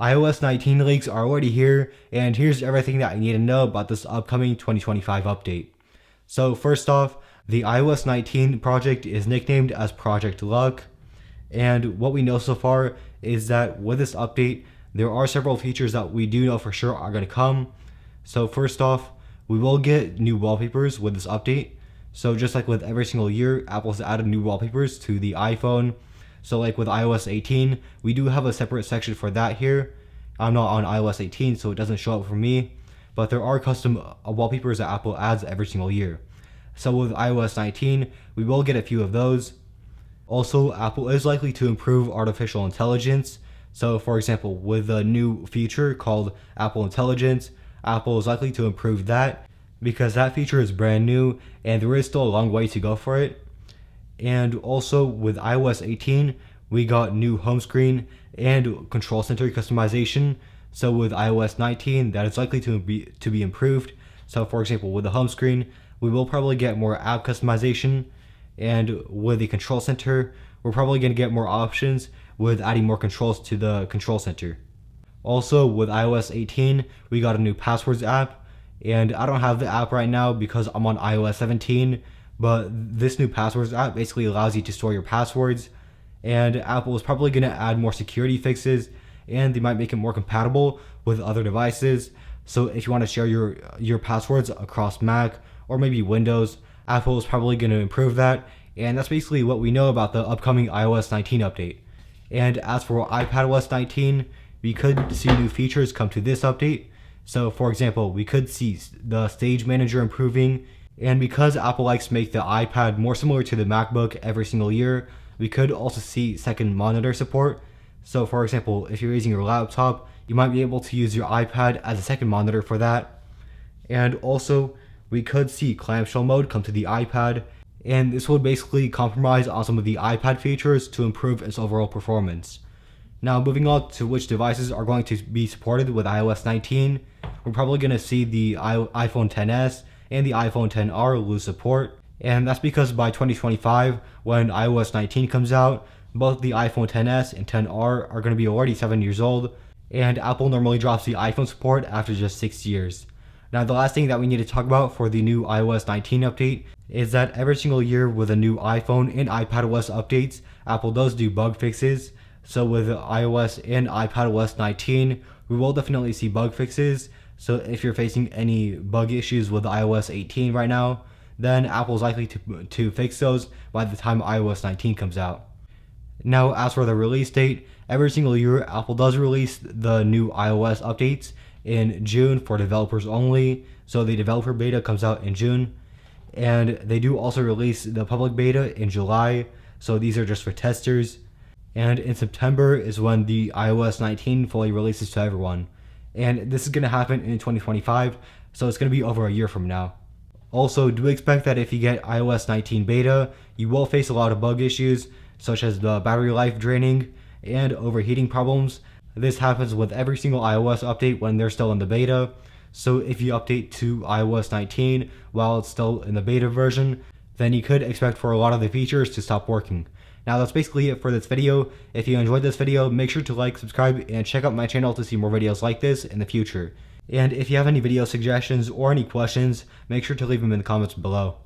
iOS 19 leaks are already here, and here's everything that you need to know about this upcoming 2025 update. So first off, the iOS 19 project is nicknamed as Project Luck, and what we know so far is that with this update, there are several features that we do know for sure are going to come. So first off, we will get new wallpapers with this update. So just like with every single year, Apple's added new wallpapers to the iPhone. So like with iOS 18, we do have a separate section for that here. I'm not on iOS 18, so it doesn't show up for me, but there are custom wallpapers that Apple adds every single year. So with iOS 19, we will get a few of those. Also, Apple is likely to improve artificial intelligence. So for example, with a new feature called Apple Intelligence, Apple is likely to improve that because that feature is brand new and there is still a long way to go for it. And also with iOS 18, we got new home screen and control center customization. So with iOS 19, that is likely to be improved. So for example, with the home screen, we will probably get more app customization, and with the control center, we're probably going to get more options with adding more controls to the control center. Also with iOS 18, we got a new passwords app, and I don't have the app right now because I'm on iOS 17, but this new passwords app basically allows you to store your passwords, and Apple is probably going to add more security fixes, and they might make it more compatible with other devices. So if you want to share your passwords across Mac or maybe Windows, Apple is probably going to improve that, and that's basically what we know about the upcoming iOS 19 update. And as for iPadOS 19, we could see new features come to this update. So for example, we could see the Stage Manager improving, and because Apple likes to make the iPad more similar to the MacBook every single year, we could also see second monitor support. So for example, if you're using your laptop, you might be able to use your iPad as a second monitor for that. And also, we could see clamshell mode come to the iPad, and this would basically compromise on some of the iPad features to improve its overall performance. Now moving on to which devices are going to be supported with iOS 19, we're probably going to see the iPhone XS and the iPhone XR lose support, and that's because by 2025, when iOS 19 comes out, both the iPhone XS and XR are going to be already 7 years old, and Apple normally drops the iPhone support after just 6 years. Now the last thing that we need to talk about for the new iOS 19 update is that every single year with a new iPhone and iPadOS updates, Apple does do bug fixes. So with iOS and iPadOS 19, we will definitely see bug fixes. So if you're facing any bug issues with iOS 18 right now, then Apple's likely to fix those by the time iOS 19 comes out. Now as for the release date, every single year Apple does release the new iOS updates in June for developers only. So the developer beta comes out in June, and they do also release the public beta in July. So these are just for testers. And in September is when the iOS 19 fully releases to everyone. And this is going to happen in 2025, so it's going to be over a year from now. Also, do expect that if you get iOS 19 beta, you will face a lot of bug issues, such as the battery life draining and overheating problems. This happens with every single iOS update when they're still in the beta. So if you update to iOS 19 while it's still in the beta version, then you could expect for a lot of the features to stop working. Now that's basically it for this video. If you enjoyed this video, make sure to like, subscribe, and check out my channel to see more videos like this in the future. And if you have any video suggestions or any questions, make sure to leave them in the comments below.